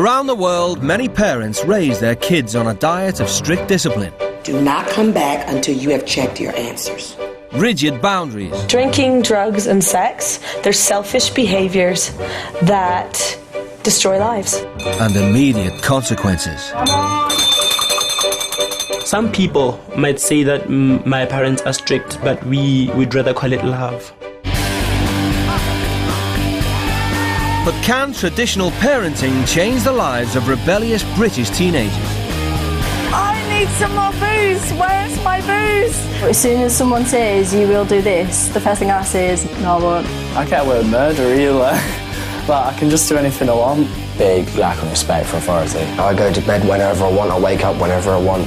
Around the world, many parents raise their kids on a diet of strict discipline. Do not come back until you have checked your answers. Rigid boundaries. Drinking, drugs and sex, they're selfish behaviours that destroy lives. And immediate consequences. Some people might say that my parents are strict, but we'd rather call it love. But can traditional parenting change the lives of rebellious British teenagers? I need some more booze. Where's my booze? As soon as someone says you will do this, the first thing I say is no, I won't. I can't wear a murder either, but I can just do anything I want. Big lack of respect for authority. I go to bed whenever I want, I wake up whenever I want.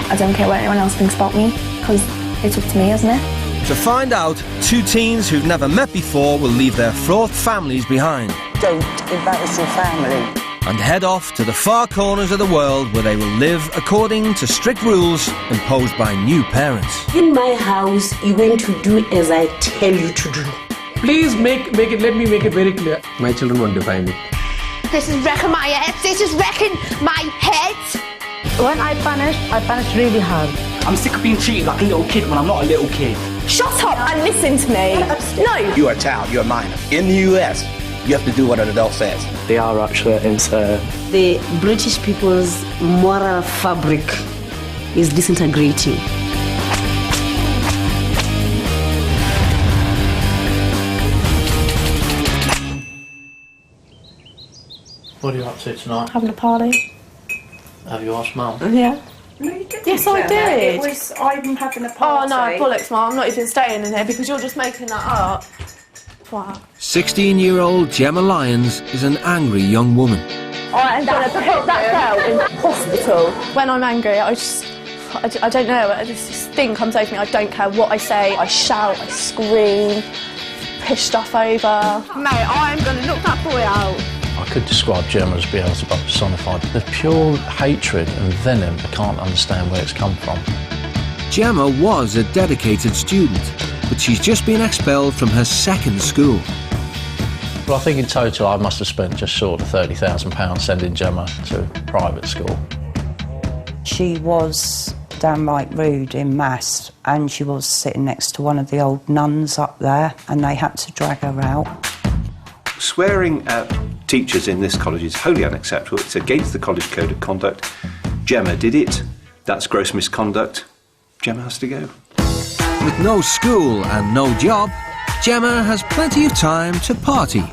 I don't care what anyone else thinks about me, because it's up to me, isn't it? To find out, two teens who've never met before will leave their fraught families behind. Don't embarrass your family. And head off to the far corners of the world where they will live according to strict rules imposed by new parents. In my house, you're going to do as I tell you to do. Please let me make it very clear. My children won't define me. This is wrecking my head. This is wrecking my head. When I punish really hard. I'm sick of being treated like a little kid when I'm not a little kid. Shut up and listen to me. No. You are a child, you're a minor. In the US, you have to do what an adult says. They are actually into... The British people's moral fabric is disintegrating. What are you up to tonight? Having a party. Have you asked Mum? Yeah. No, yes, I did. It was I'm having a Oh party. no, bollocks, Mum. I'm not even staying in here because you're just making that up. What? 16-year-old Gemma Lyons is an angry young woman. I am going to put that girl in hospital. When I'm angry, I don't know, this thing comes over me. I don't care what I say. I shout, I scream, push stuff over. Mate, I'm going to knock that boy out. I could describe Gemma as Beelzebub personified. The pure hatred and venom, I can't understand where it's come from. Gemma was a dedicated student, but she's just been expelled from her second school. Well, I think in total I must have spent just short of £30,000 sending Gemma to private school. She was downright rude in maths, and she was sitting next to one of the old nuns up there, and they had to drag her out. Swearing at teachers in this college is wholly unacceptable. It's against the college code of conduct. Gemma did it. That's gross misconduct. Gemma has to go. With no school and no job, Gemma has plenty of time to party.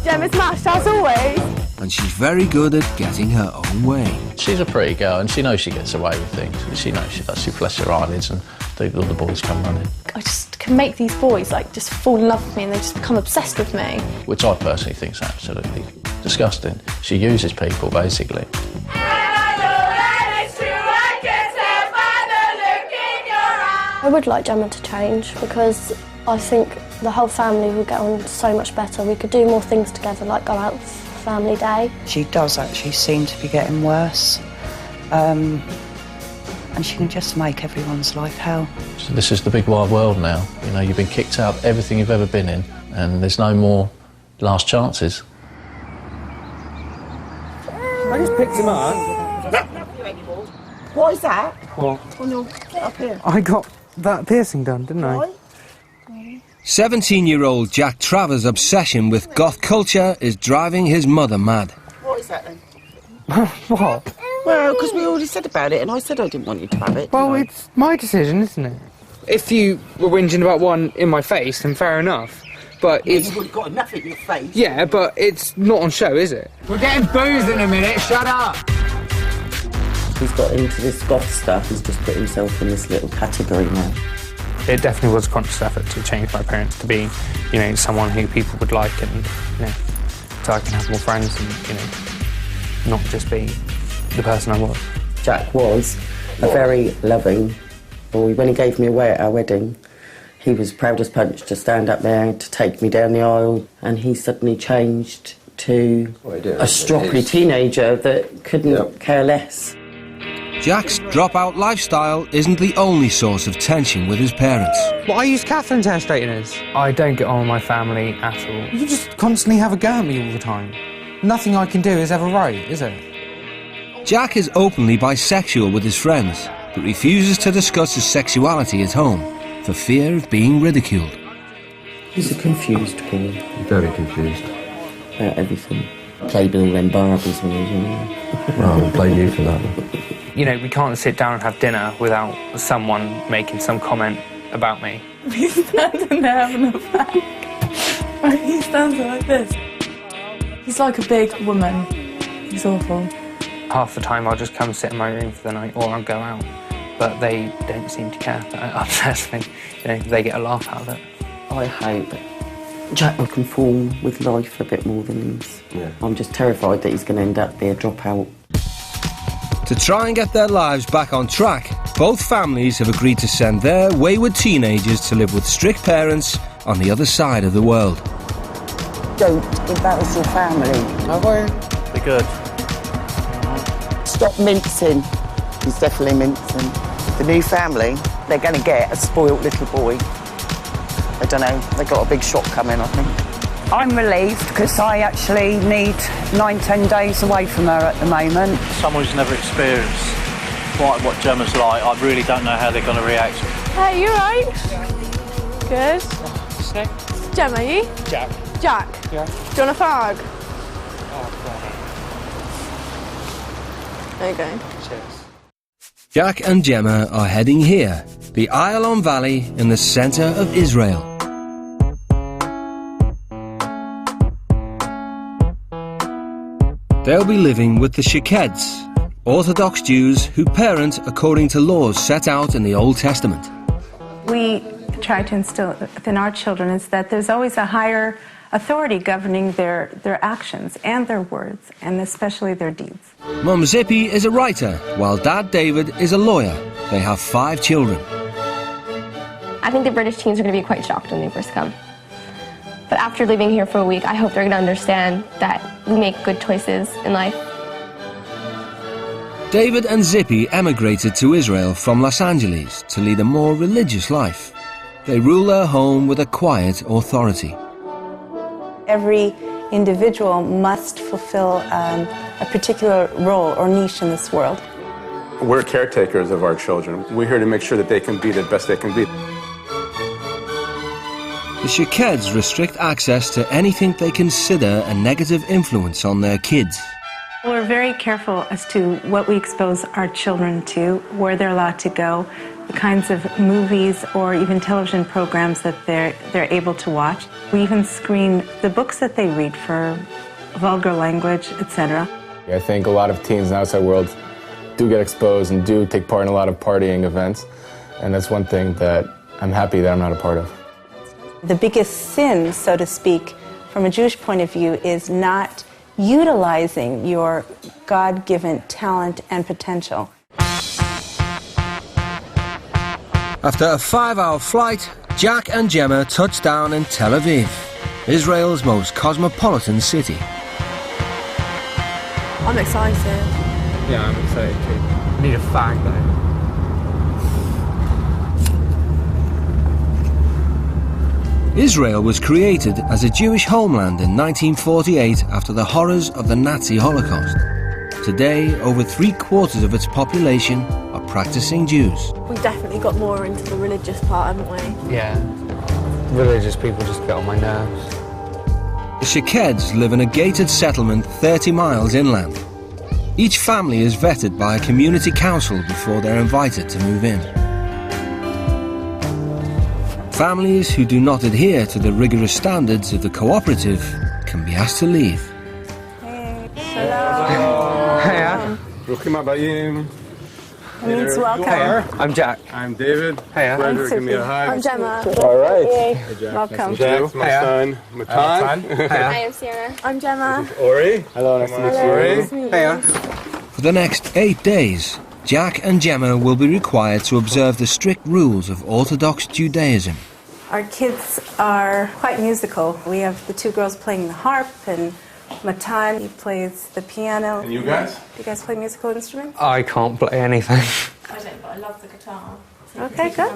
Gemma's smashed as always. And she's very good at getting her own way. She's a pretty girl and she knows she gets away with things. She knows she does. She flashes her eyelids and all the boys come running. I just can make these boys just fall in love with me and they just become obsessed with me. Which I personally think is absolutely disgusting. She uses people, basically. I would like Gemma to change because I think the whole family would get on so much better. We could do more things together, like go out for family day. She does actually seem to be getting worse. And she can just make everyone's life hell. So this is the big wide world now. You know, you've been kicked out of everything you've ever been in and there's no more last chances. I just picked him up. What is that? What? On your, up here. I got that piercing done, didn't I? 17-year-old Jack Travers' obsession with goth culture is driving his mother mad. What is that then? What? Well, because we already said about it, and I said I didn't want you to have it. Well, it's my decision, isn't it? If you were whinging about one in my face, then fair enough. But it's... You've got enough in your face. Yeah, but it's not on show, is it? We're getting booze in a minute, shut up! He's got into this goth stuff, he's just put himself in this little category now. It definitely was a conscious effort to change my appearance to be, you know, someone who people would like and, you know, so I can have more friends and, you know, not just be the person I was. Jack was a very loving boy. When he gave me away at our wedding, he was proud as punch to stand up there to take me down the aisle, and he suddenly changed to a stroppy teenager that couldn't care less. Jack's dropout lifestyle isn't the only source of tension with his parents. Well, I use Catherine's hair straighteners. I don't get on with my family at all. You just constantly have a go at me all the time. nothing I can do is ever right, is it? Jack is openly bisexual with his friends, but refuses to discuss his sexuality at home for fear of being ridiculed. He's a confused boy. Very confused. About everything. Played with all them Barbies when he was young. Well, I blame you for that. You know, we can't sit down and have dinner without someone making some comment about me. He's standing there having a fag. He stands there like this. He's like a big woman. He's awful. Half the time I'll just come sit in my room for the night or I'll go out. But they don't seem to care. That upsets me. You know, they get a laugh out of it. I hope Jack will conform with life a bit more than he is. Yeah. I'm just terrified that he's going to end up being a dropout. To try and get their lives back on track, both families have agreed to send their wayward teenagers to live with strict parents on the other side of the world. Don't embarrass your family. I won't. Be good. Stop mincing. He's definitely mincing. The new family, they're going to get a spoilt little boy. I don't know, they've got a big shock coming, I think. I'm relieved because I actually need 9-10 days away from her at the moment. Someone who's never experienced quite what Gemma's like, I really don't know how they're going to react. Hey, you right? Good. Gemma, you? Jack. Jack? Yeah. Do you want a fag? There you go. Cheers. Jack and Gemma are heading here, the Ayalon Valley in the centre of Israel. They'll be living with the Shekeds, Orthodox Jews who parent according to laws set out in the Old Testament. We try to instill within our children is that there's always a higher authority governing their actions and their words, and especially their deeds. Mum Zippy is a writer, while Dad David is a lawyer. They have 5 children. I think the British teens are going to be quite shocked when they first come. But after living here for a week, I hope they're going to understand that we make good choices in life. David and Zippy emigrated to Israel from Los Angeles to lead a more religious life. They rule their home with a quiet authority. Every individual must fulfill a particular role or niche in this world. We're caretakers of our children. We're here to make sure that they can be the best they can be. The Shekeds restrict access to anything they consider a negative influence on their kids. We're very careful as to what we expose our children to, where they're allowed to go, the kinds of movies or even television programs that they're able to watch. We even screen the books that they read for vulgar language, etc. I think a lot of teens in the outside world do get exposed and do take part in a lot of partying events, and that's one thing that I'm happy that I'm not a part of. The biggest sin, so to speak, from a Jewish point of view, is not utilizing your God-given talent and potential. After a 5-hour flight, Jack and Gemma touch down in Tel Aviv, Israel's most cosmopolitan city. I'm excited. Yeah, I'm excited too. I need a fag though. Israel was created as a Jewish homeland in 1948 after the horrors of the Nazi Holocaust. Today, over 3/4 of its population are practicing Jews. We definitely got more into the religious part, haven't we? Yeah. Religious people just get on my nerves. The Shekeds live in a gated settlement 30 miles inland. Each family is vetted by a community council before they're invited to move in. Families who do not adhere to the rigorous standards of the cooperative can be asked to leave. Bruchim habayim. It means welcome. I'm Jack. I'm David. Hey, Pleasure. Give me a hug. I'm Gemma. All right. Hey. Welcome. Jack's my son, Matan. Hi, I'm Sierra. I'm Gemma. Ori. Hello, nice to meet you. Ori. Hey. For the next 8 days, Jack and Gemma will be required to observe the strict rules of Orthodox Judaism. Our kids are quite musical. We have the 2 girls playing the harp, and Matan, he plays the piano. And you guys? Do you guys play musical instruments? I can't play anything. I don't, but I love the guitar. Okay, good.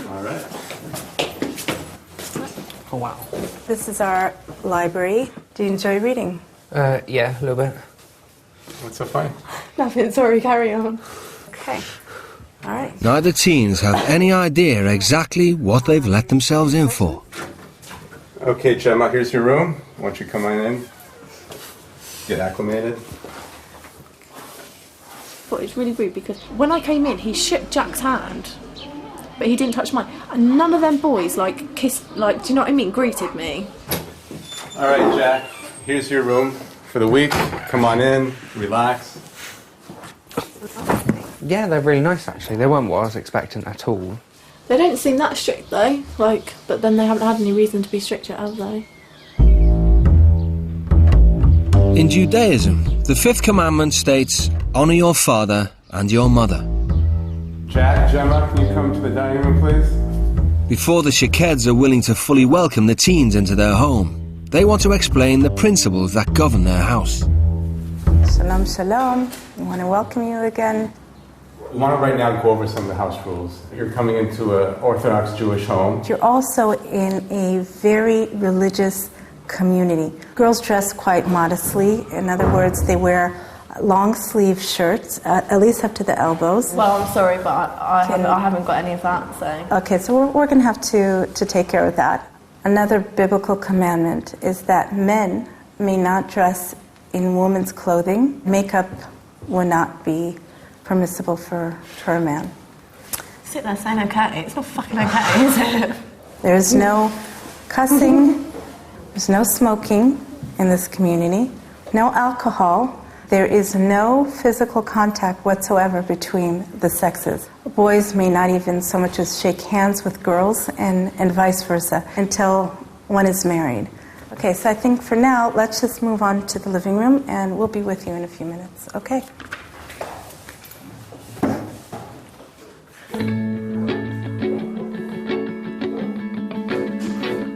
All right. Oh, wow. This is our library. Do you enjoy reading? Yeah, a little bit. What's so funny? Nothing, sorry, carry on. Okay. All right. Neither teens have any idea exactly what they've let themselves in for. Okay, Gemma, here's your room. Why don't you come on in? Get acclimated. But it's really rude because when I came in, he shook Jack's hand, but he didn't touch mine. And none of them boys, like, kissed, like, do you know what I mean, greeted me. All right, Jack, here's your room for the week. Come on in, relax. Yeah, they're really nice actually. They weren't what I was expecting at all. They don't seem that strict though, like, but then they haven't had any reason to be strict yet, have they? In Judaism, the fifth commandment states, "Honour your father and your mother." Jack, Gemma, can you come to the dining room, please? Before the Shekeds are willing to fully welcome the teens into their home, they want to explain the principles that govern their house. Shalom, shalom. We want to welcome you again. We want to right now go over some of the house rules. You're coming into an Orthodox Jewish home. You're also in a very religious community. Girls dress quite modestly. In other words, they wear long sleeve shirts, at least up to the elbows. Well, I'm sorry, but I haven't got any of that, so... Okay, so we're going to have to take care of that. Another biblical commandment is that men may not dress in women's clothing. Makeup will not be permissible for a man. Sit there saying okay. It's not fucking okay, is it? There's no cussing, there's no smoking in this community, no alcohol. There is no physical contact whatsoever between the sexes. Boys may not even so much as shake hands with girls and vice versa until one is married. Okay, so I think for now, let's just move on to the living room and we'll be with you in a few minutes, okay?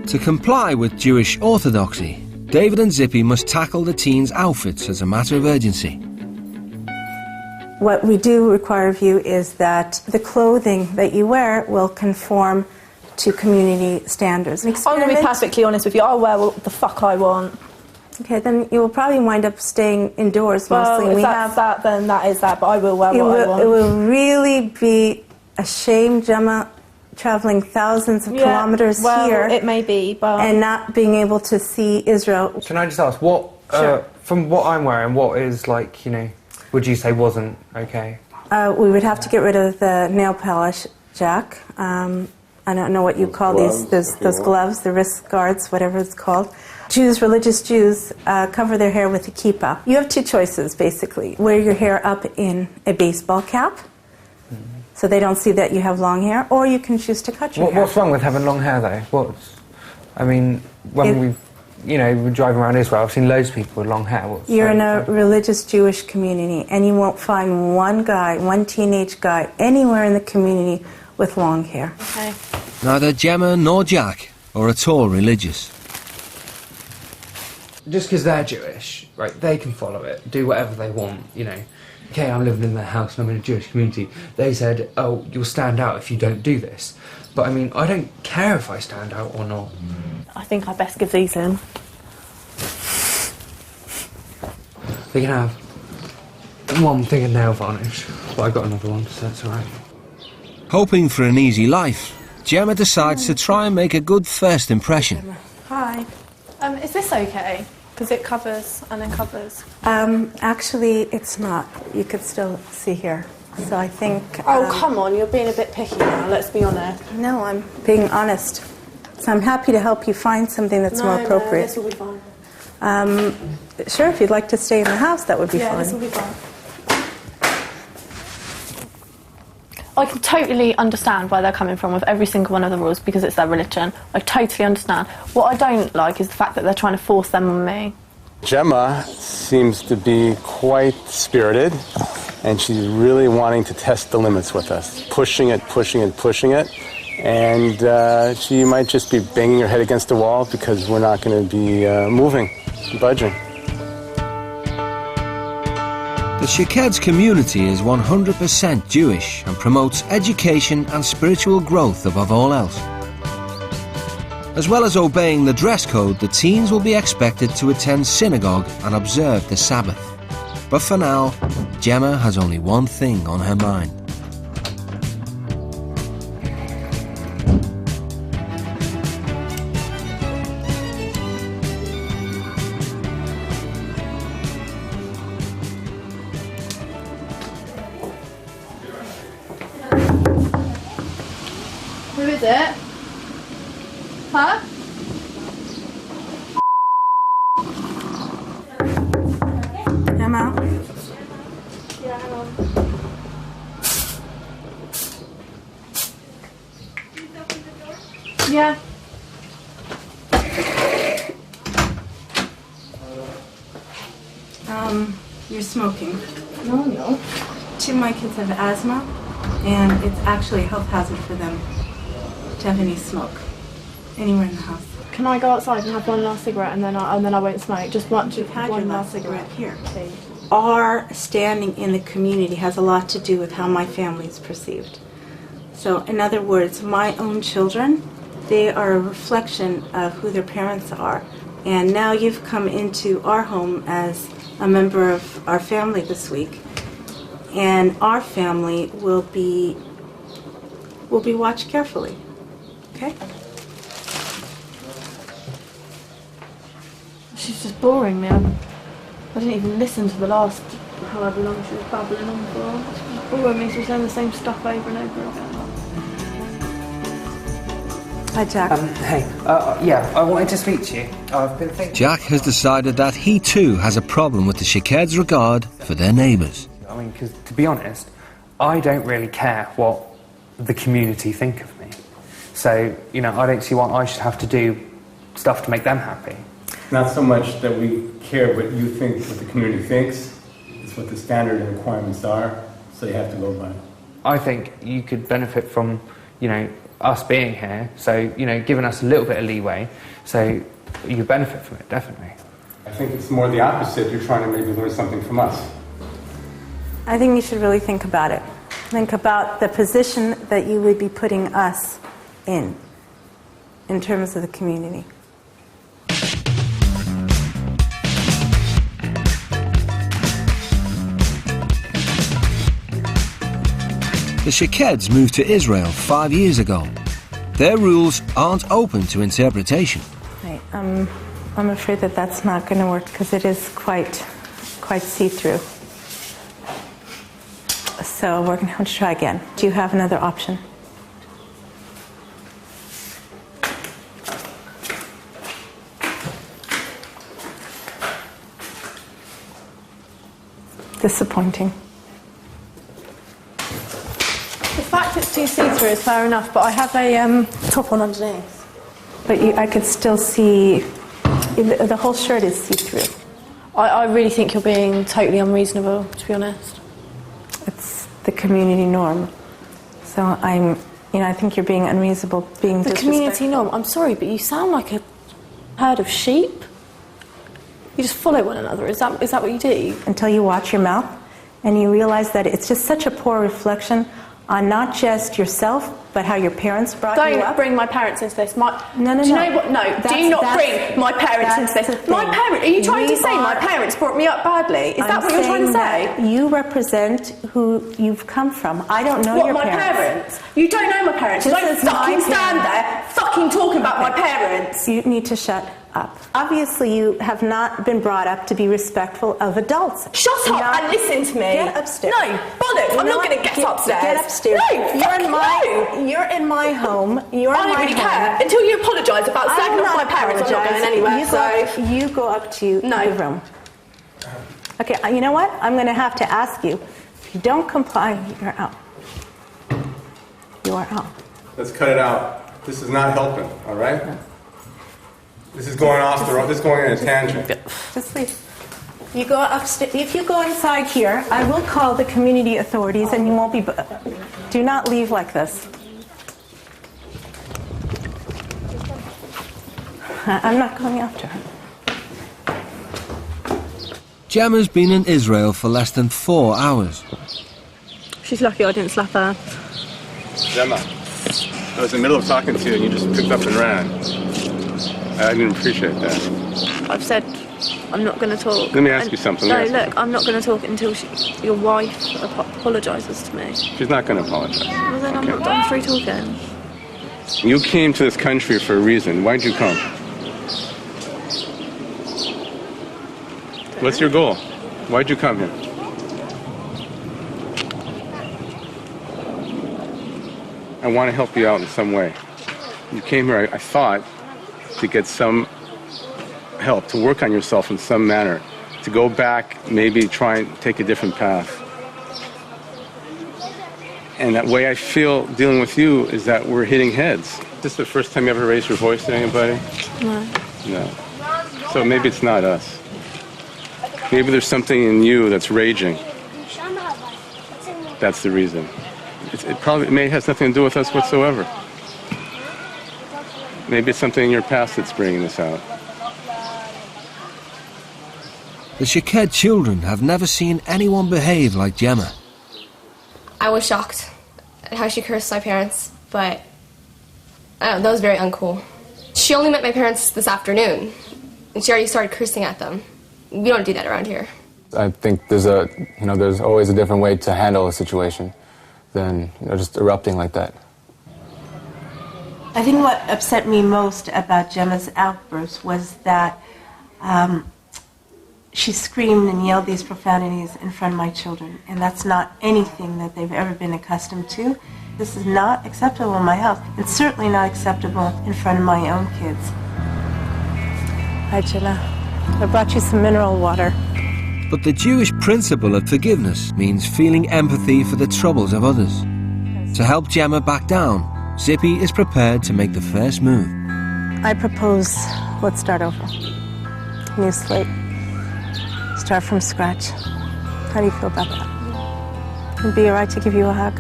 To comply with Jewish orthodoxy, David and Zippy must tackle the teens' outfits as a matter of urgency. What we do require of you is that the clothing that you wear will conform to community standards. I'm going to be perfectly honest with you. I'll wear what the fuck I want. Okay, then you will probably wind up staying indoors mostly. Well, if that's that, then that is that, but I will wear what I want. It will really be a shame, Gemma, traveling thousands of kilometers here. It may be, but... And not being able to see Israel. Can I just ask, what, from what I'm wearing, what is like, you know, would you say wasn't okay? We would have to get rid of the nail polish, Jack. I don't know what you call those gloves, the wrist guards, whatever it's called. Jews, religious Jews, cover their hair with a kippah. You have two choices, basically. Wear your hair up in a baseball cap, so they don't see that you have long hair, or you can choose to cut your hair. What's wrong with having long hair, though? When we're driving around Israel, I've seen loads of people with long hair. You're in a religious Jewish community, and you won't find one teenage guy, anywhere in the community with long hair. Okay. Neither Gemma nor Jack are at all religious. Just because they're Jewish, right, they can follow it, do whatever they want, you know. Okay, I'm living in their house and I'm in a Jewish community. They said, oh, you'll stand out if you don't do this. But I mean, I don't care if I stand out or not. I think I best give these in. They can have one thing of nail varnish, but I got another one, so that's alright. Hoping for an easy life, Gemma decides to try and make a good first impression. Hi. Is this okay? Because it covers and then covers. Actually, it's not. You could still see here. So I think... Oh, come on, you're being a bit picky now, let's be honest. No, I'm being honest. So I'm happy to help you find something that's more appropriate. No, this will be fine. Sure, if you'd like to stay in the house, that would be fine. Yeah, this will be fine. I can totally understand where they're coming from with every single one of the rules because it's their religion. I totally understand. What I don't like is the fact that they're trying to force them on me. Gemma seems to be quite spirited, and she's really wanting to test the limits with us, pushing it, and she might just be banging her head against the wall because we're not going to be budging. The Shekeds community is 100% Jewish and promotes education and spiritual growth above all else. As well as obeying the dress code, the teens will be expected to attend synagogue and observe the Sabbath. But for now, Gemma has only one thing on her mind. Who is it? Huh? Gemma? Yeah, hang on. Yeah. You're smoking. No, no. Two of my kids have asthma, and it's actually a health hazard for them to have any smoke anywhere in the house. Can I go outside and have one last cigarette and then I won't smoke? Just one, You've had one your last last cigarette here. please. Our standing in the community has a lot to do with how my family is perceived. So, in other words, my own children, they are a reflection of who their parents are. And now you've come into our home as a member of our family this week. And our family will be watched carefully. Okay? She's just boring me. I didn't even listen to the last however long she was babbling on for. She's just boring me. She's saying the same stuff over and over again. Hi, Jack. Hey, yeah, I wanted to speak to you. I've been thinking... Jack has decided that he too has a problem with the Shekeds' regard for their neighbours. I mean, because to be honest, I don't really care what the community think of me. So, you know, I don't see why I should have to do stuff to make them happy. Not so much that we care what you think, what the community thinks. It's what the standard and requirements are, so you have to go by it. I think you could benefit from, you know, us being here, so, you know, giving us a little bit of leeway, so you benefit from it, definitely. I think it's more the opposite. You're trying to maybe learn something from us. I think you should really think about it. Think about the position that you would be putting us in terms of the community. The Shekeds moved to Israel 5 years ago. Their rules aren't open to interpretation. Right. I'm afraid that that's not going to work because it is quite see-through. So we're going to have to try again. Do you have another option? Disappointing. The fact it's too see-through is fair enough, but I have a top on underneath. But I could still see, the whole shirt is see-through. I really think you're being totally unreasonable, to be honest. It's the community norm. So I think you're being unreasonable, being The community norm? I'm sorry, but you sound like a herd of sheep. You just follow one another. Is that what you do? Until you watch your mouth and you realize that it's just such a poor reflection on not just yourself, but how your parents brought you up. Don't bring my parents into this. No. Do you know what? No, do not bring my parents into this. My parents? Are you trying to say my parents brought me up badly? Is that what you're trying to say? You represent who you've come from. I don't know your parents. What, my parents? You don't know my parents. You don't fucking stand there fucking talking about my parents. You need to shut up. Obviously, you have not been brought up to be respectful of adults. Shut up and listen to me. Get upstairs. No, bollocks. I'm not going to get upstairs. Get upstairs. No, You're in my home. I don't really care. Until you apologise about slagging off my parents, I'm not going anywhere. You go up to the room. Okay, you know what? I'm going to have to ask you. If you don't comply, you're out. You are out. Let's cut it out. This is not helping, all right? This is going off the road. This is going in a tangent. Just leave. You go upstairs. If you go inside here, I will call the community authorities, and you won't be. Do not leave like this. I'm not going after her. Gemma's been in Israel for less than 4 hours. She's lucky I didn't slap her. Gemma, I was in the middle of talking to you and you just picked up and ran. I didn't appreciate that. I've said I'm not going to talk. Let me ask you something. No, look, I'm not going to talk until your wife apologises to me. She's not going to apologize. Well, then I'm free talking. You came to this country for a reason. Why'd you come? What's your goal? Why'd you come here? I want to help you out in some way. You came here, I thought, to get some help, to work on yourself in some manner, to go back, maybe try and take a different path. And that way I feel dealing with you is that we're hitting heads. Is this the first time you ever raised your voice to anybody? No. No. So maybe it's not us. Maybe there's something in you that's raging. That's the reason. It may has nothing to do with us whatsoever. Maybe it's something in your past that's bringing this out. The Shaked children have never seen anyone behave like Gemma. I was shocked at how she cursed my parents, but that was very uncool. She only met my parents this afternoon, and she already started cursing at them. We don't do that around here. I think there's always a different way to handle a situation than just erupting like that. I think what upset me most about Gemma's outburst was that she screamed and yelled these profanities in front of my children, and that's not anything that they've ever been accustomed to. This is not acceptable in my house. It's certainly not acceptable in front of my own kids. Hi, Jenna. I brought you some mineral water. But the Jewish principle of forgiveness means feeling empathy for the troubles of others. To help Gemma back down, Zippy is prepared to make the first move. I propose let's start over. New slate. Start from scratch. How do you feel about that? Would it be all right to give you a hug?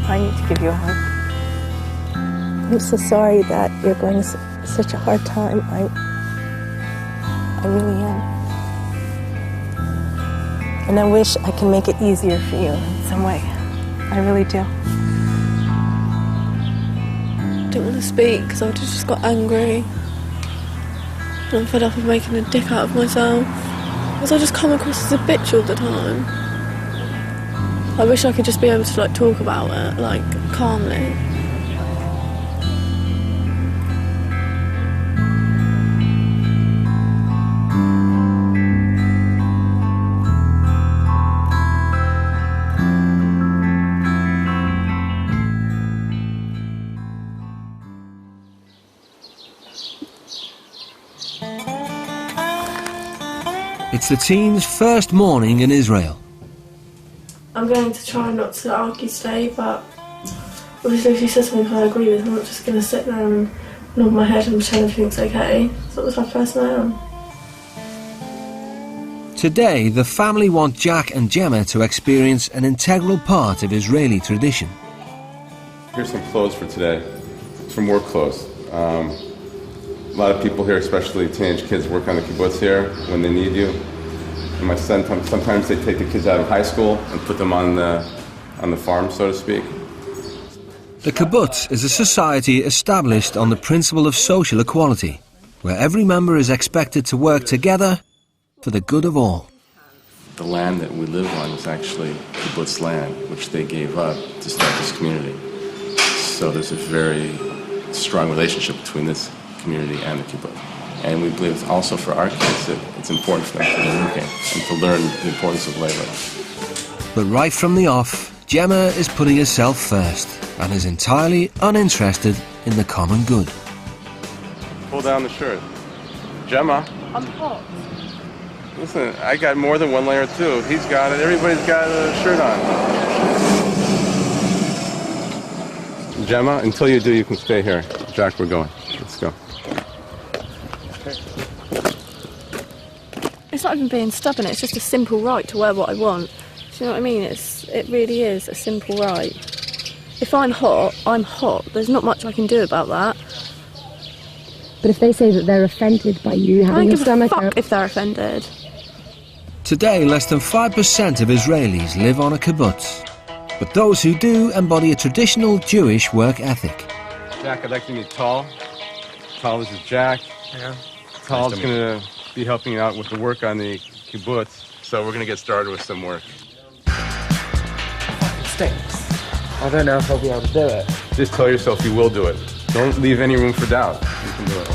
I need to give you a hug. I'm so sorry that you're going such a hard time. I really am. And I wish I can make it easier for you in some way. I really do. I didn't want to speak because I just got angry. And I'm fed up of making a dick out of myself. Because I just come across as a bitch all the time. I wish I could just be able to talk about it, calmly. It's the teens' first morning in Israel. I'm going to try not to argue today, but obviously if she says something I agree with, I'm not just going to sit there and nod my head and pretend everything's okay. That's not the type of person I am. Today, the family want Jack and Gemma to experience an integral part of Israeli tradition. Here's some clothes for today, some work clothes. A lot of people here, especially teenage kids, work on the kibbutz here when they need you. And my son, sometimes they take the kids out of high school and put them on the farm, so to speak. The kibbutz is a society established on the principle of social equality, where every member is expected to work together for the good of all. The land that we live on is actually kibbutz land, which they gave up to start this community. So there's a very strong relationship between this community and the kibbutz. And we believe also for our kids that it's important for them to learn working and to learn the importance of labor. But right from the off, Gemma is putting herself first and is entirely uninterested in the common good. Pull down the shirt. Gemma. I'm hot. Listen, I got more than one layer too. He's got it. Everybody's got a shirt on. Gemma, until you do, you can stay here. Jack, we're going. Let's go. It's not even being stubborn, it's just a simple right to wear what I want. Do you know what I mean? It really is a simple right. If I'm hot, I'm hot. There's not much I can do about that. But if they say that they're offended by you having a stomach out, if they're offended. Today, less than 5% of Israelis live on a kibbutz. but those who do embody a traditional Jewish work ethic. Jack, I'd like to meet Tal. Tal, this is Jack. Yeah. Tal's going to be helping out with the work on the kibbutz, so we're going to get started with some work. It stinks. I don't know if I'll be able to do it. Just tell yourself you will do it. Don't leave any room for doubt. You can do it.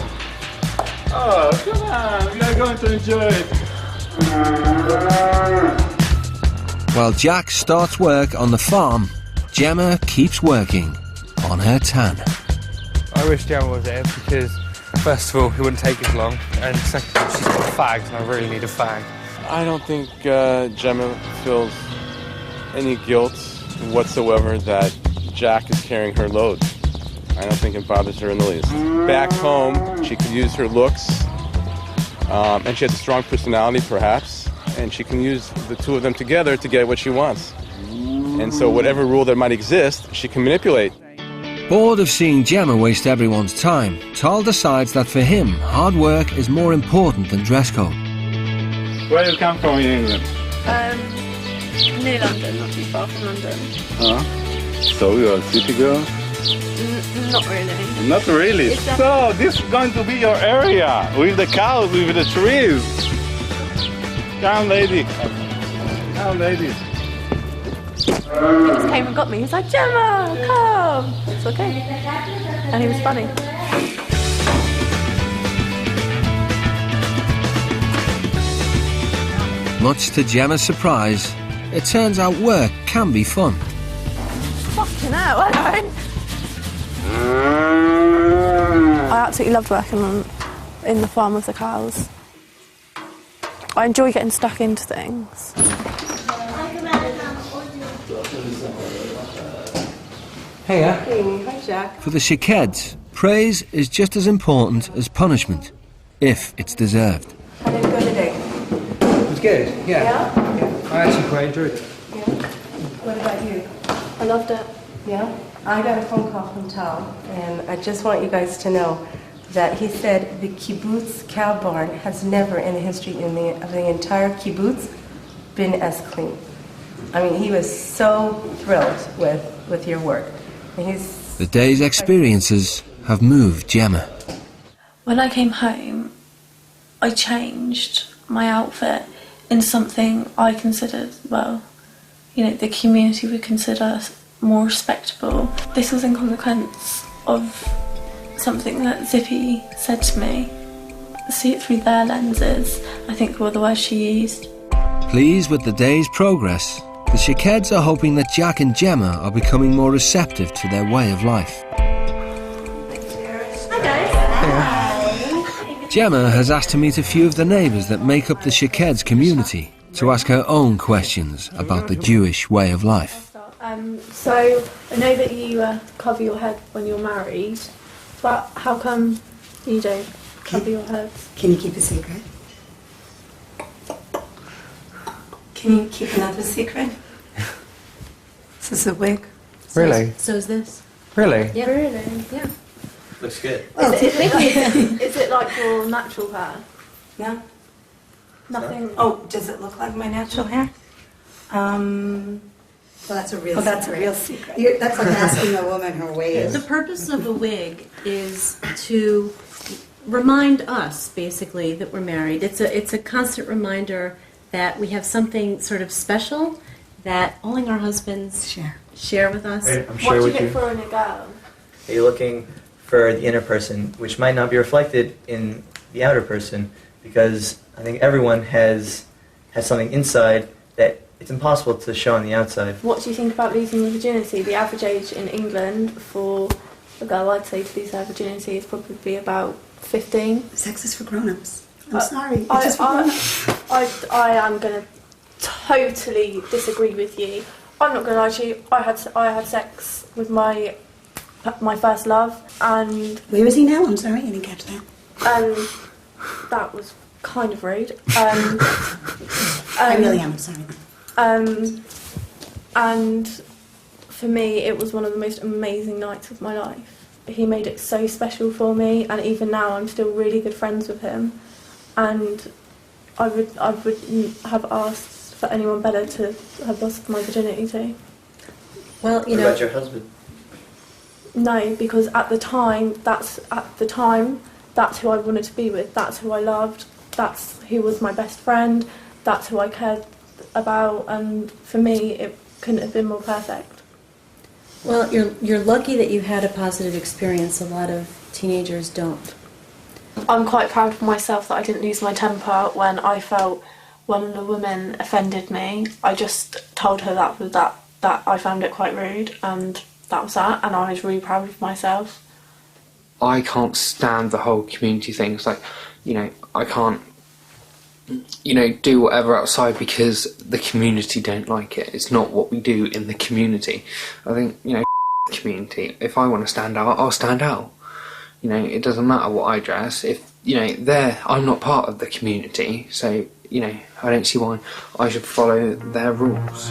Oh, come on, we are going to enjoy it. While Jack starts work on the farm, Gemma keeps working on her tan. I wish Gemma was here because, first of all, it wouldn't take as long, and second of all, she's got fags, and I really need a fag. I don't think Gemma feels any guilt whatsoever that Jack is carrying her load. I don't think it bothers her in the least. Back home, she could use her looks, and she has a strong personality, perhaps, and she can use the two of them together to get what she wants. And so whatever rule that might exist, she can manipulate. Bored of seeing Gemma waste everyone's time, Tal decides that for him, hard work is more important than dress code. Where do you come from in England? Near London, not too far from London. So you're a city girl? Not really. Not really. So this is going to be your area with the cows, with the trees. Come, lady. Come, lady. He just came and got me. He's like, Gemma, come. It's okay. And he was funny. Much to Gemma's surprise, it turns out work can be fun. Fucking hell, I know. I absolutely loved working in the farm with the cows. I enjoy getting stuck into things. Hey, Hi, Jack. For the Shekeds, praise is just as important as punishment, if it's deserved. How did it go today? It was good, yeah. I actually quite enjoyed it. Yeah? What about you? I loved it. Yeah? I got a phone call from Tal, and I just want you guys to know that he said the kibbutz cow barn has never in the history of the entire kibbutz been as clean. I mean, he was so thrilled with your work. And The day's experiences have moved Gemma. When I came home, I changed my outfit in something I considered, well, the community would consider more respectable. This was in consequence of something that Zippy said to me. See it through their lenses, I think were the words she used. Pleased with the day's progress, the Shekeds are hoping that Jack and Gemma are becoming more receptive to their way of life. Hi guys. Gemma has asked to meet a few of the neighbours that make up the Shekeds community to ask her own questions about the Jewish way of life. So, I know that you cover your head when you're married, but how come you don't cover your heads? Can you keep a secret? Can you keep another secret? This is a wig. Really? So is this. Really? Yeah. Really? Yeah. Looks good. Is it like your natural hair? No. Nothing. Oh, does it look like my natural hair? Well, that's a real secret. That's a real secret. That's like asking a woman her ways. The purpose of a wig is to remind us, basically, that we're married. It's a constant reminder that we have something sort of special that only our husbands share with us. I'm sure what do you get for in a gown? Are you looking for the inner person, which might not be reflected in the outer person, because I think everyone has something inside that it's impossible to show on the outside. What do you think about losing your virginity? The average age in England for a girl, I'd say, to lose her virginity is probably about 15. Sex is for grown-ups. I'm sorry. It's just for grown-ups. I am going to totally disagree with you. I'm not going to lie to you. I had sex with my first love, and where is he now? I'm sorry, I didn't catch that. That was kind of rude. I really am sorry. And for me, it was one of the most amazing nights of my life. He made it so special for me, and even now I'm still really good friends with him. And I would have asked for anyone better to have lost my virginity to. Well, What about your husband? No, because at the time, that's who I wanted to be with. That's who I loved. That's who was my best friend. That's who I cared about. And for me, it couldn't have been more perfect. Well, you're lucky that you had a positive experience. A lot of teenagers don't. I'm quite proud of myself that I didn't lose my temper when I felt when the woman offended me. I just told her that I found it quite rude, and that was that, and I was really proud of myself. I can't stand the whole community thing. It's like, I can't, do whatever outside because the community don't like it. It's not what we do in the community. I think, community. If I want to stand out, I'll stand out. It doesn't matter what I dress. If, I'm not part of the community, so, I don't see why I should follow their rules.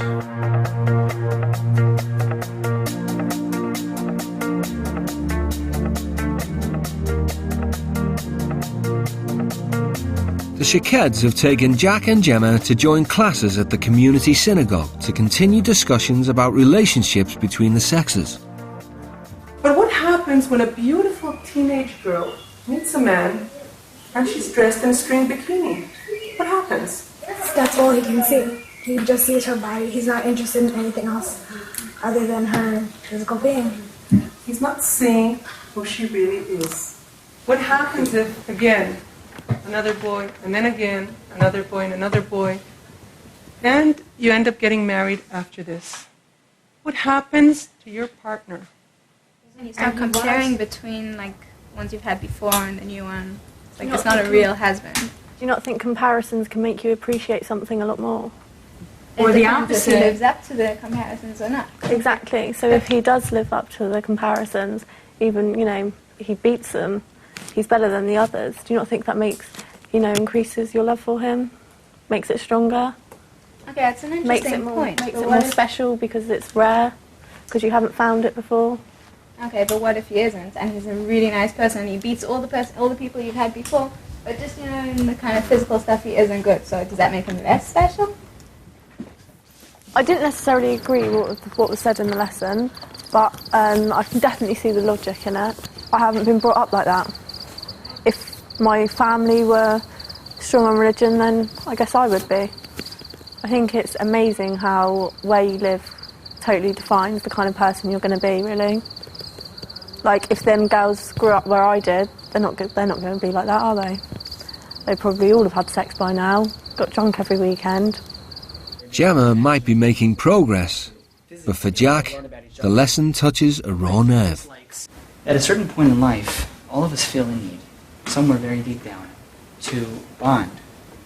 The Shakeds have taken Jack and Gemma to join classes at the community synagogue to continue discussions about relationships between the sexes. But what happens when a beautiful teenage girl meets a man and she's dressed in a string bikini? What happens? That's all he can see. He just sees her body. He's not interested in anything else other than her physical being. He's not seeing who she really is. What happens if, again, another boy, and then again, another boy and another boy, and you end up getting married after this? What happens to your partner? You start comparing between ones you've had before and the new one. It's not a real husband. Do you not think comparisons can make you appreciate something a lot more? Or the opposite. If he lives up to the comparisons or not. Exactly. So if he does live up to the comparisons, even, he beats them, he's better than the others. Do you not think that makes, increases your love for him? Makes it stronger? Okay, that's an interesting point. Makes it more special because it's rare, because you haven't found it before. Okay, but what if he isn't, and he's a really nice person, and he beats all the people you've had before, but just, in the kind of physical stuff he isn't good, so does that make him less special? I didn't necessarily agree with what was said in the lesson, but I can definitely see the logic in it. I haven't been brought up like that. If my family were strong on religion, then I guess I would be. I think it's amazing how where you live totally defines the kind of person you're going to be, really. If them girls grew up where I did, they're not going to be like that, are they? They probably all have had sex by now, got drunk every weekend. Gemma might be making progress, but for Jack, the lesson touches a raw nerve. At a certain point in life, all of us feel a need, somewhere very deep down, to bond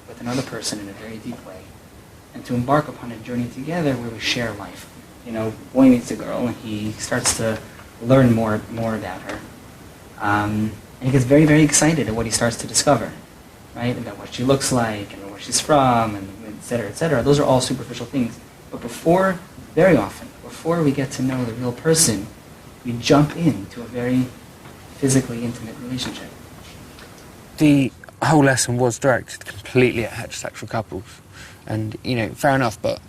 with another person in a very deep way, and to embark upon a journey together where we share life. Boy meets a girl, and he starts to learn more about her. And he gets very, very excited at what he starts to discover, right? About what she looks like, and where she's from, and et cetera, et cetera. Those are all superficial things. But very often, before we get to know the real person, we jump into a very physically intimate relationship. The whole lesson was directed completely at heterosexual couples. And, fair enough, but,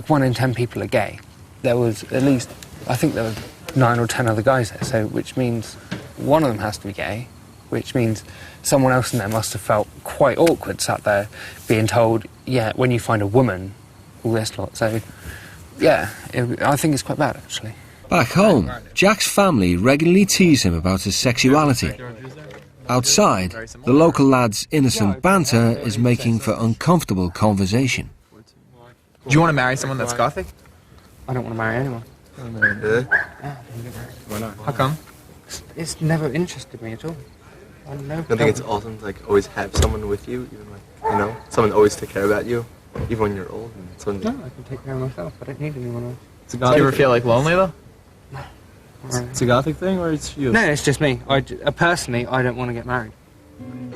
1 in 10 people are gay. There was at least, I think there were 9 or 10 other guys there, so which means one of them has to be gay, which means someone else in there must have felt quite awkward sat there being told, yeah, when you find a woman, all this lot. So, yeah, I think it's quite bad, actually. Back home, Jack's family regularly tease him about his sexuality. Outside, the local lad's innocent banter is making for uncomfortable conversation. Do you want to marry someone that's gothic? I don't want to marry anyone. Really? Yeah. Why not? How come? It's never interested me at all. I don't know. I think it's awesome to always have someone with you, even someone always take care about you, even when you're old. And no, I can take care of myself. I don't need anyone else. Do you ever feel lonely though? No. It's a gothic thing, or it's you? No, it's just me. Personally, I don't want to get married.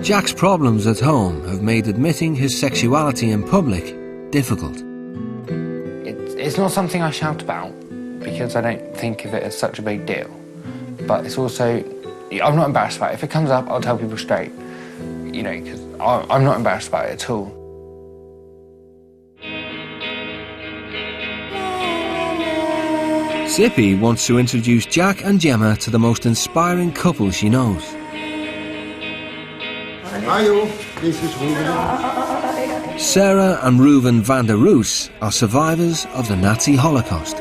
Jack's problems at home have made admitting his sexuality in public difficult. It's not something I shout about because I don't think of it as such a big deal. But it's also, I'm not embarrassed about it. If it comes up, I'll tell people straight. Because I'm not embarrassed about it at all. Zippy wants to introduce Jack and Gemma to the most inspiring couple she knows. Hi, this is Ruben. Sarah and Reuven van der Roos are survivors of the Nazi Holocaust.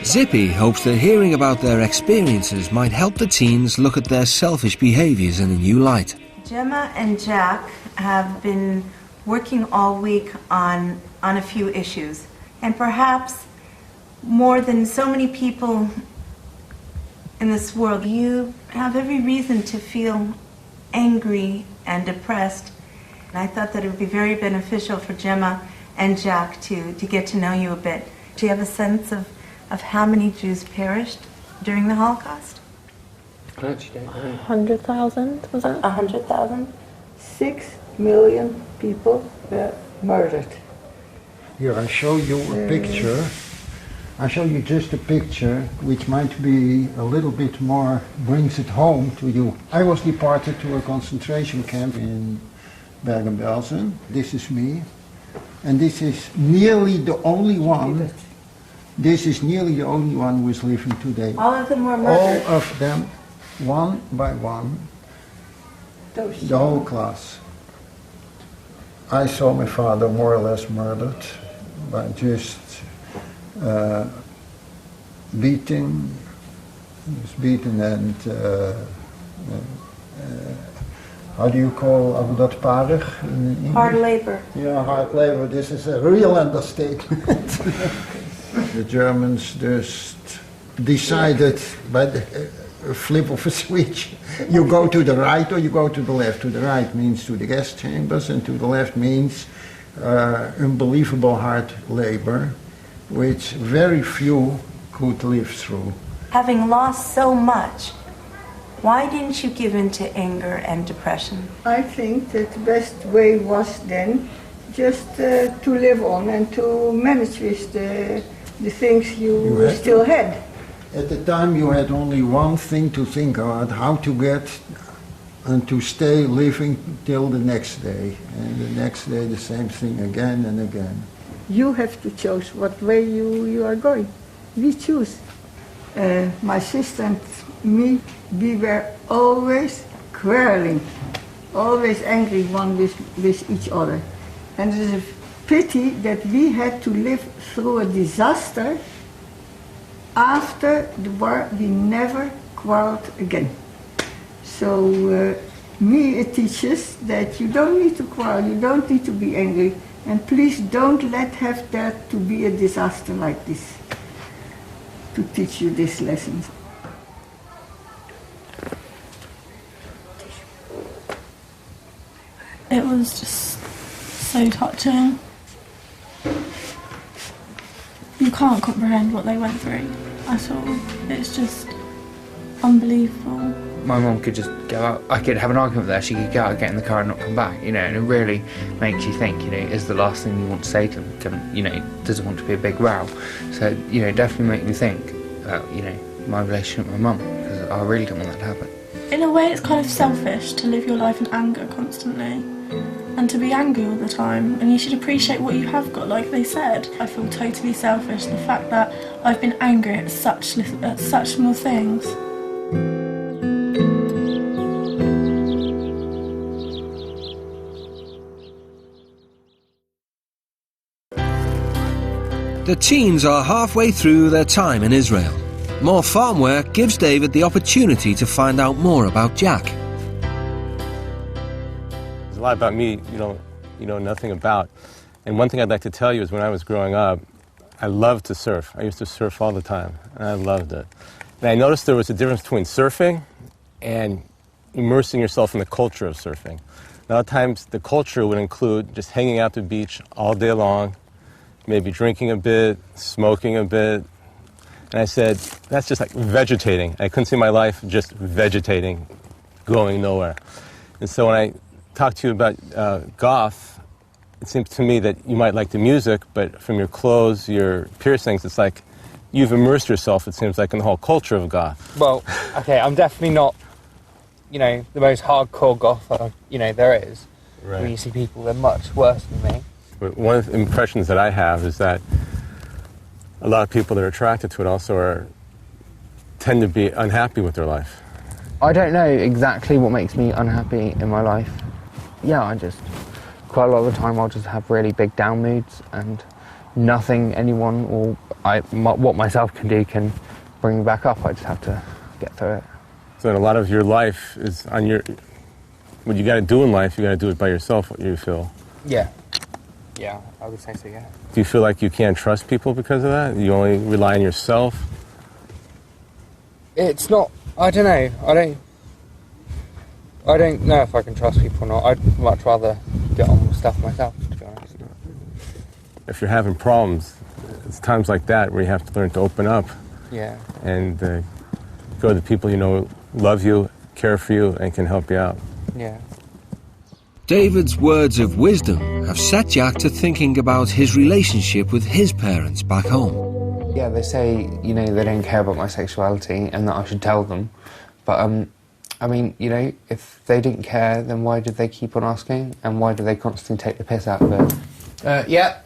Zippy hopes that hearing about their experiences might help the teens look at their selfish behaviours in a new light. Gemma and Jack have been working all week on a few issues, and perhaps more than so many people in this world, you have every reason to feel angry and depressed. And I thought that it would be very beneficial for Gemma and Jack to get to know you a bit. Do you have a sense of how many Jews perished during the Holocaust? I actually don't know. 100,000, was it? 100,000? 6 million people were murdered. Here, I show you a picture. I show you just a picture which might be a little bit more, brings it home to you. I was deported to a concentration camp in Bergen-Belsen. This is me. And this is nearly the only one. This is nearly the only one who is living today. All of them were murdered? All of them, one by one, the whole class. I saw my father more or less murdered by just beating. He was beaten and how do you call avodatparig in English? Hard labor. Yeah, hard labor. This is a real understatement. The Germans just decided by the flip of a switch, you go to the right or you go to the left. To the right means to the gas chambers, and to the left means unbelievable hard labor, which very few could live through. Having lost so much, why didn't you give in to anger and depression? I think that the best way was then just to live on and to manage with the things you still had. At the time you had only one thing to think about, how to get and to stay living till the next day. And the next day the same thing again and again. You have to choose what way you are going. We choose. My sister and me, we were always quarreling, always angry one with each other. And it is a pity that we had to live through a disaster. After the war, we never quarreled again. So me, it teaches that you don't need to quarrel, you don't need to be angry, and please don't have that to be a disaster like this, to teach you this lesson. It was just so touching. You can't comprehend what they went through at all. It's just unbelievable. My mum could just go out, I could have an argument with her, she could go out, get in the car and not come back, you know, and it really makes you think, you know, is the last thing you want to say to them, you know, does it want to be a big row? So, you know, definitely make me think about, you know, my relationship with my mum, because I really don't want that to happen. In a way, it's kind of selfish to live your life in anger constantly and to be angry all the time, and you should appreciate what you have got, like they said. I feel totally selfish, the fact that I've been angry at such small things. The teens are halfway through their time in Israel. More farm work gives David the opportunity to find out more about Jack. There's a lot about me you know nothing about. And one thing I'd like to tell you is when I was growing up, I loved to surf. I used to surf all the time, and I loved it. And I noticed there was a difference between surfing and immersing yourself in the culture of surfing. A lot of times the culture would include just hanging out at the beach all day long, maybe drinking a bit, smoking a bit. And I said, that's just like vegetating. I couldn't see my life just vegetating, going nowhere. And so when I talked to you about goth, it seems to me that you might like the music, but from your clothes, your piercings, it's like you've immersed yourself, it seems like, in the whole culture of goth. Well, okay, I'm definitely not, you know, the most hardcore goth, you know, there is. Right. When you see people, they're much worse than me. But one of the impressions that I have is that a lot of people that are attracted to it also tend to be unhappy with their life. I don't know exactly what makes me unhappy in my life. Yeah, quite a lot of the time I'll just have really big down moods, and nothing anyone or what myself can do can bring me back up. I just have to get through it. So then a lot of your life is on what you got to do in life, you got to do it by yourself, what you feel. Yeah. Yeah, I would say so, yeah. Do you feel like you can't trust people because of that? You only rely on yourself? It's not, I don't know. I don't know if I can trust people or not. I'd much rather get on with stuff myself, to be honest. If you're having problems, it's times like that where you have to learn to open up. Yeah. And go to the people you know love you, care for you, and can help you out. Yeah. David's words of wisdom have set Jack to thinking about his relationship with his parents back home. Yeah, they say, you know, they don't care about my sexuality and that I should tell them. But, I mean, you know, if they didn't care, then why did they keep on asking? And why do they constantly take the piss out of it? Yeah.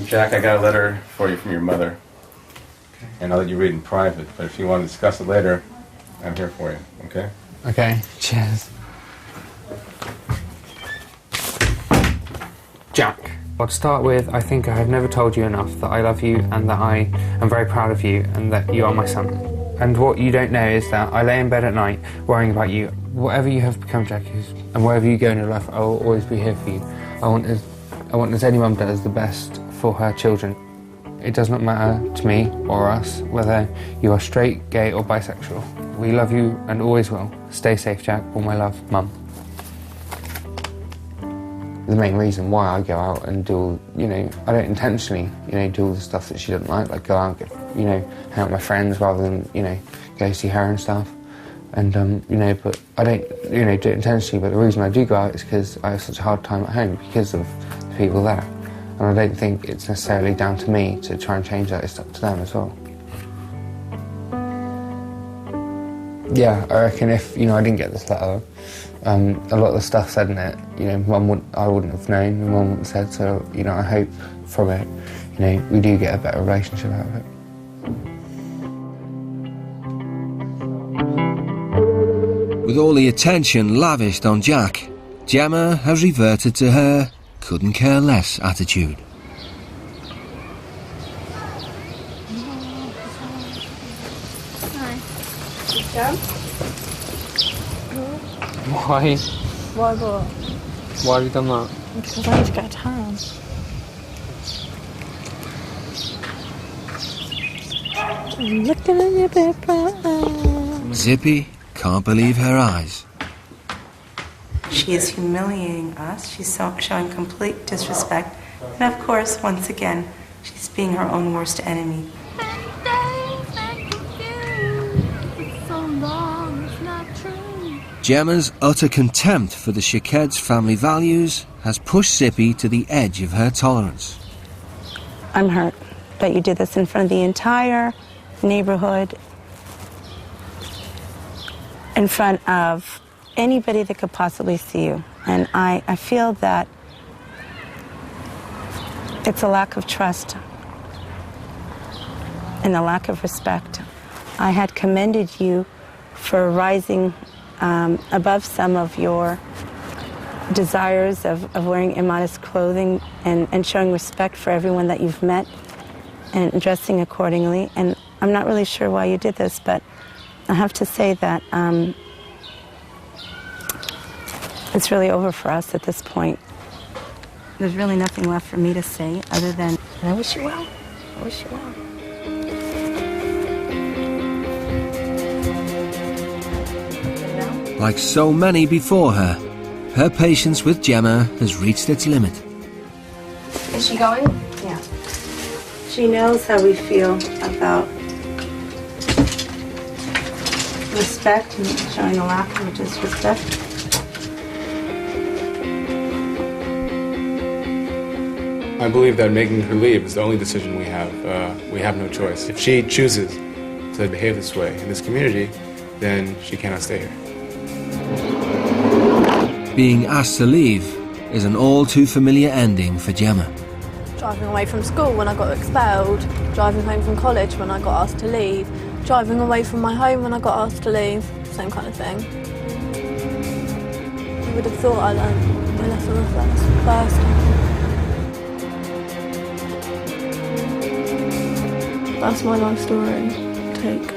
Jack, I got a letter for you from your mother. And I'll let you read in private, but if you want to discuss it later, I'm here for you, okay? Okay, cheers. Jack, to start with, I think I have never told you enough that I love you and that I am very proud of you and that you are my son. And what you don't know is that I lay in bed at night worrying about you. Whatever you have become, Jack, and wherever you go in your life, I will always be here for you. I want as any mum does, the best for her children. It does not matter to me or us whether you are straight, gay or bisexual. We love you and always will. Stay safe, Jack. All my love, Mum. The main reason why I go out and do, you know, I don't intentionally, you know, do all the stuff that she doesn't like go out, you know, hang out with my friends rather than, you know, go see her and stuff. And, you know, but I don't, you know, do it intentionally, but the reason I do go out is because I have such a hard time at home because of the people there. And I don't think it's necessarily down to me to try and change that, it's up to them as well. Yeah, I reckon if, you know, I didn't get this letter, a lot of the stuff said in it, you know, I wouldn't have known, my mum wouldn't have said, so, you know, I hope from it, you know, we do get a better relationship out of it. With all the attention lavished on Jack, Gemma has reverted to her couldn't care less attitude. Why? Why what? Why have you done that? Because I need to go to town. I'm looking at your big brown eyes. Zippy can't believe her eyes. She is humiliating us. She's showing complete disrespect. And of course, once again, she's being her own worst enemy. Gemma's utter contempt for the Shakeds' family values has pushed Zippy to the edge of her tolerance. I'm hurt that you did this in front of the entire neighborhood, in front of anybody that could possibly see you. And I feel that it's a lack of trust and a lack of respect. I had commended you for rising above some of your desires of wearing immodest clothing and showing respect for everyone that you've met and dressing accordingly. And I'm not really sure why you did this, but I have to say that it's really over for us at this point. There's really nothing left for me to say other than I wish you well. I wish you well. Like so many before her, her patience with Gemma has reached its limit. Is she going? Yeah. She knows how we feel about respect and showing a lack of disrespect. I believe that making her leave is the only decision we have. We have no choice. If she chooses to behave this way in this community, then she cannot stay here. Being asked to leave is an all too familiar ending for Gemma. Driving away from school when I got expelled, driving home from college when I got asked to leave, driving away from my home when I got asked to leave, same kind of thing. You would have thought I learned my lesson the first time. That's my life story. Take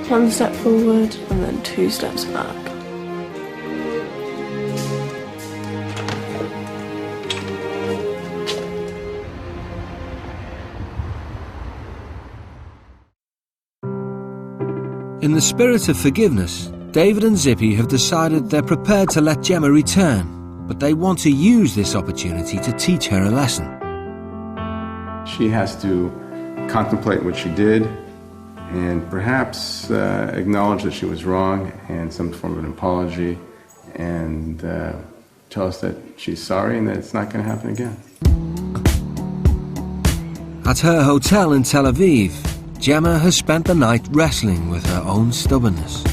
one step forward and then 2 steps back. In the spirit of forgiveness, David and Zippy have decided they're prepared to let Gemma return, but they want to use this opportunity to teach her a lesson. She has to contemplate what she did and perhaps acknowledge that she was wrong and some form of an apology and tell us that she's sorry and that it's not going to happen again. At her hotel in Tel Aviv, Gemma has spent the night wrestling with her own stubbornness.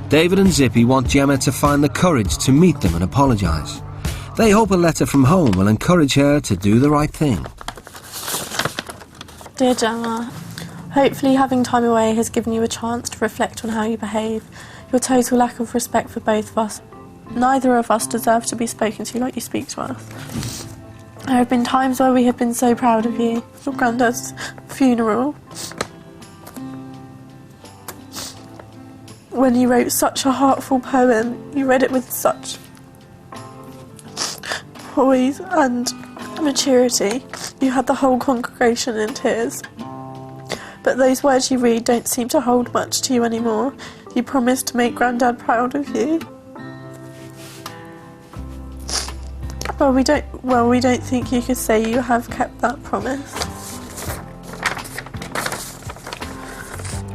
David and Zippy want Gemma to find the courage to meet them and apologise. They hope a letter from home will encourage her to do the right thing. Dear Gemma, hopefully having time away has given you a chance to reflect on how you behave, your total lack of respect for both of us. Neither of us deserve to be spoken to like you speak to us. There have been times where we have been so proud of you. Your granddad's funeral. When you wrote such a heartful poem, you read it with such poise and maturity. You had the whole congregation in tears. But those words you read don't seem to hold much to you anymore. You promised to make Granddad proud of you. Well, we don't think you could say you have kept that promise.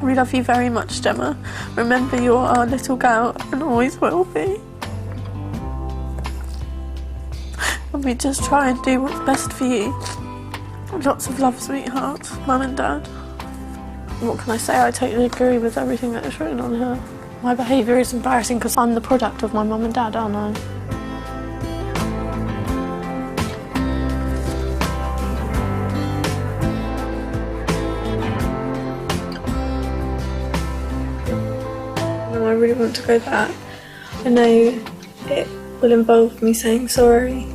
We love you very much, Gemma. Remember, you're our little girl and always will be. And we just try and do what's best for you. Lots of love, sweetheart, Mum and Dad. What can I say? I totally agree with everything that is written on here. My behaviour is embarrassing because I'm the product of my mum and dad, aren't I? I really want to go back. I know it will involve me saying sorry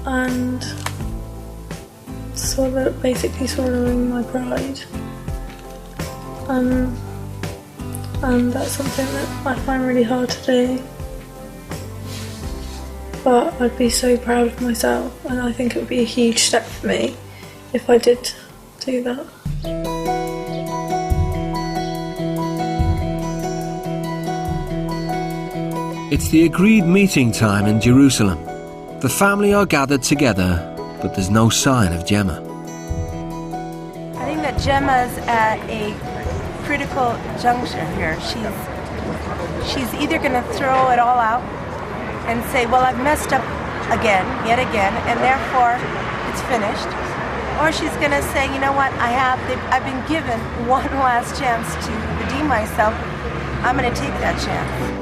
and basically swallowing my pride. And that's something that I find really hard to do. But I'd be so proud of myself, and I think it would be a huge step for me if I did do that. It's the agreed meeting time in Jerusalem. The family are gathered together, but there's no sign of Gemma. I think that Gemma's at a critical juncture here. She's either going to throw it all out and say, well, I've messed up again, yet again, and therefore it's finished. Or she's going to say, you know what, I've been given one last chance to redeem myself. I'm going to take that chance.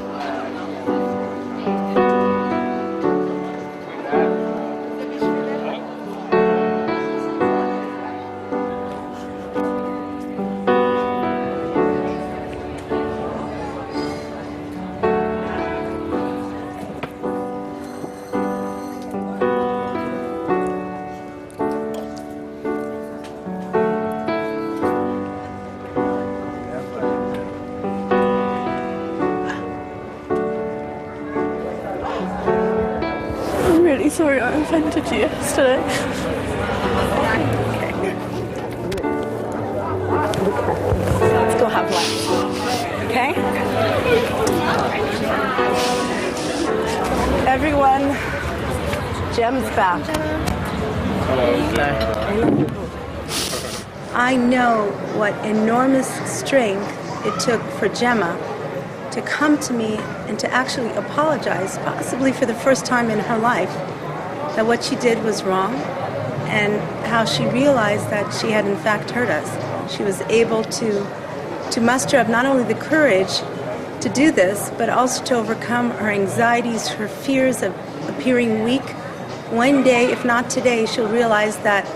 Sorry I offended you yesterday. Let's go have lunch, okay? Everyone, Jem's back. I know what enormous strength it took for Gemma to come to me and to actually apologize, possibly for the first time in her life, that what she did was wrong, and how she realized that she had in fact hurt us. She was able to muster up not only the courage to do this, but also to overcome her anxieties, her fears of appearing weak, one day, if not today, she'll realize that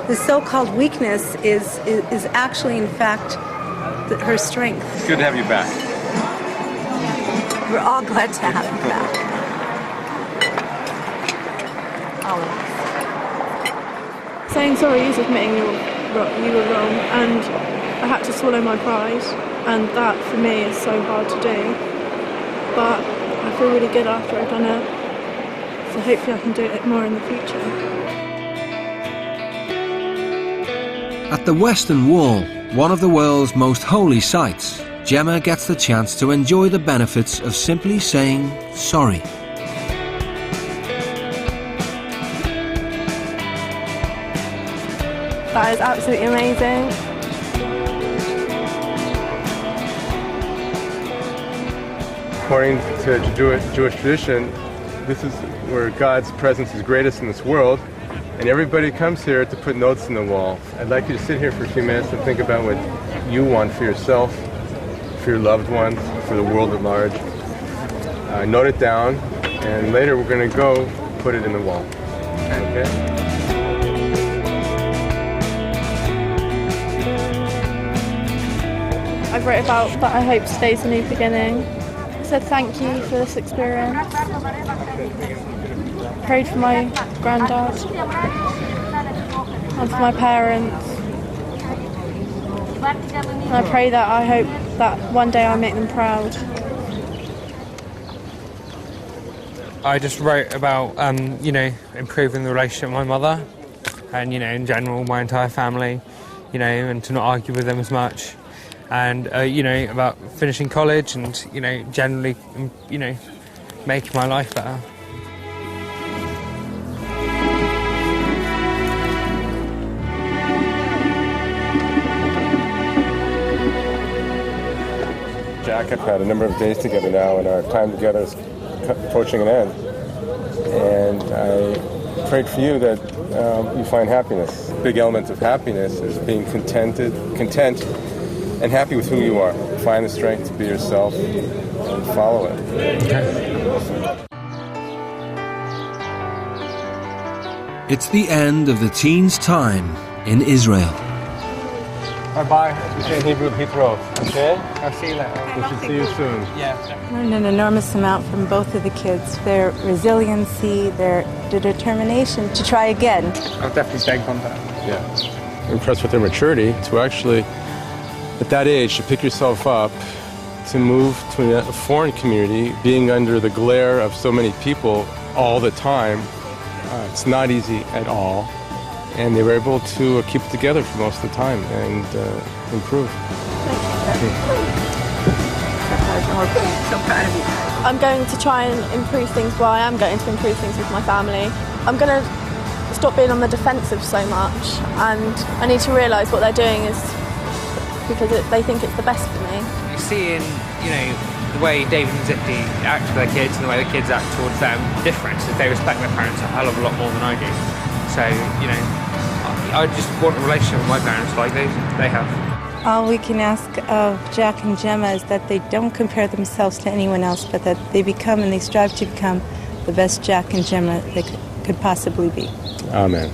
the so-called weakness is actually, in fact, her strength. It's good to have you back. We're all glad to have you back. All of us. Saying sorry is admitting you were wrong, and I had to swallow my pride, and that for me is so hard to do. But I feel really good after I've done it, so hopefully I can do it more in the future. At the Western Wall, one of the world's most holy sites, Gemma gets the chance to enjoy the benefits of simply saying sorry. That is absolutely amazing. According to Jewish tradition, this is where God's presence is greatest in this world, and everybody comes here to put notes in the wall. I'd like you to sit here for a few minutes and think about what you want for yourself, for your loved ones, for the world at large. Note it down, and later we're going to go put it in the wall. Okay? I've wrote about that I hope today's a new beginning. I said thank you for this experience. Prayed for my granddad and for my parents. And I pray that I hope that one day I make them proud. I just wrote about, improving the relationship with my mother and, in general, my entire family, and to not argue with them as much. And, about finishing college and, generally, making my life better. Jack, I've had a number of days together now, and our time together is approaching an end. And I prayed for you that you find happiness. A big element of happiness is being content and happy with who you are. Find the strength to be yourself and follow it. It's the end of the teens' time in Israel. Bye-bye. We say in Hebrew, Hitro. Okay? I'll see you later. We should see you soon. Yeah. Learned an enormous amount from both of the kids. Their resiliency, their determination to try again. I'll definitely stay in contact. Yeah. I'm impressed with their maturity to actually, at that age, to pick yourself up, to move to a foreign community, being under the glare of so many people all the time. It's not easy at all. And they were able to keep it together for most of the time and improve. So proud of you. I'm going to try and improve things. Well, I am going to improve things with my family. I'm going to stop being on the defensive so much, and I need to realise what they're doing is because they think it's the best for me. You see in, the way David and Zippy act with their kids and the way the kids act towards them, difference is they respect their parents a hell of a lot more than I do. So, I just want a relationship with my parents like they have. All we can ask of Jack and Gemma is that they don't compare themselves to anyone else, but that they become and they strive to become the best Jack and Gemma they could possibly be. Amen.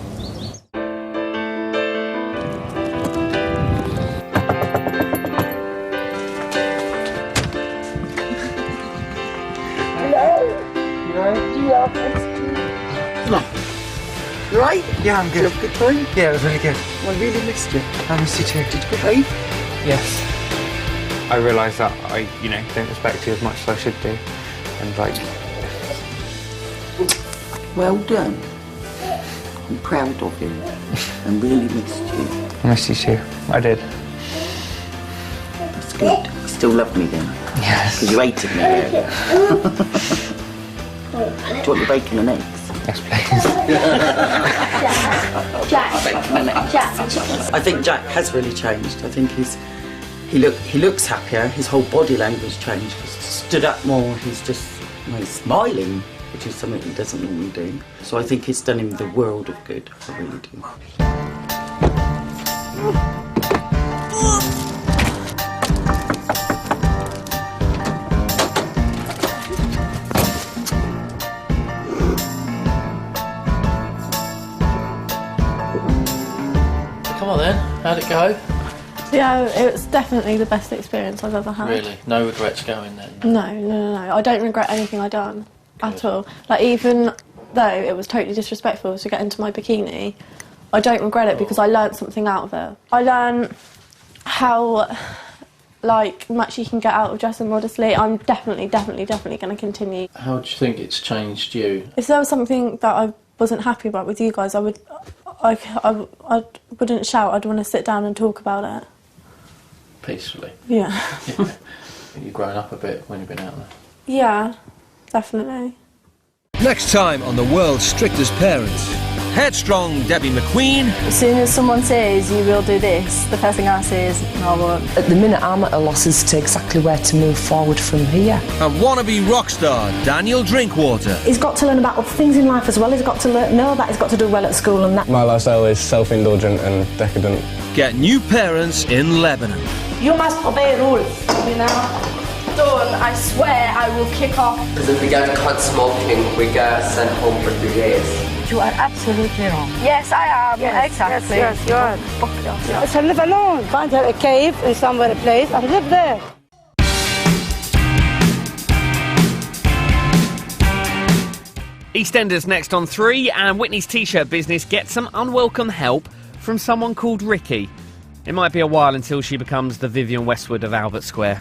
You right? Yeah, I'm good. Did you have a good time? Yeah, it was really good. I really missed you. I missed you too. Did you behave? Yes. I realised that I, don't respect you as much as I should do. And Well done. I'm proud of you. I really missed you. I missed you too. I did. That's good. You still love me then? Yes. Because you hated me earlier. Do you want your bacon and eggs? Yes, please. I think Jack has really changed. I think he looks happier. His whole body language changed. He's stood up more. He's just he's smiling, which is something he doesn't normally do. So I think it's done him the world of good. I really do. go? Yeah, it was definitely the best experience I've ever had. Really? No regrets going then? No. I don't regret anything I've done at all. Like, even though it was totally disrespectful to get into my bikini, I don't regret it because I learnt something out of it. I learnt how, like, much you can get out of dressing modestly. I'm definitely going to continue. How do you think it's changed you? If there was something that I wasn't happy about with you guys, I wouldn't shout. I'd want to sit down and talk about it. Peacefully? Yeah. You've grown up a bit when you've been out there? Yeah, definitely. Next time on the world's strictest parents, headstrong Debbie McQueen. As soon as someone says you will do this, the first thing I say is no, I won't. At the minute I'm at a loss as to exactly where to move forward from here. And wannabe rock star Daniel Drinkwater. He's got to learn about other things in life as well. He's got to know that he's got to do well at school and that. My lifestyle is self-indulgent and decadent. Get new parents in Lebanon. You must obey rules. You know? Don't, I swear I will kick off. Because if we get caught smoking, we get sent home for 3 days. You are absolutely wrong. Yes, I am. Yes, exactly. Yes, you are. Yes. I shall live alone. Find her a cave in somewhere, a place, and live there. EastEnders next on 3, and Whitney's t-shirt business gets some unwelcome help from someone called Ricky. It might be a while until she becomes the Vivienne Westwood of Albert Square.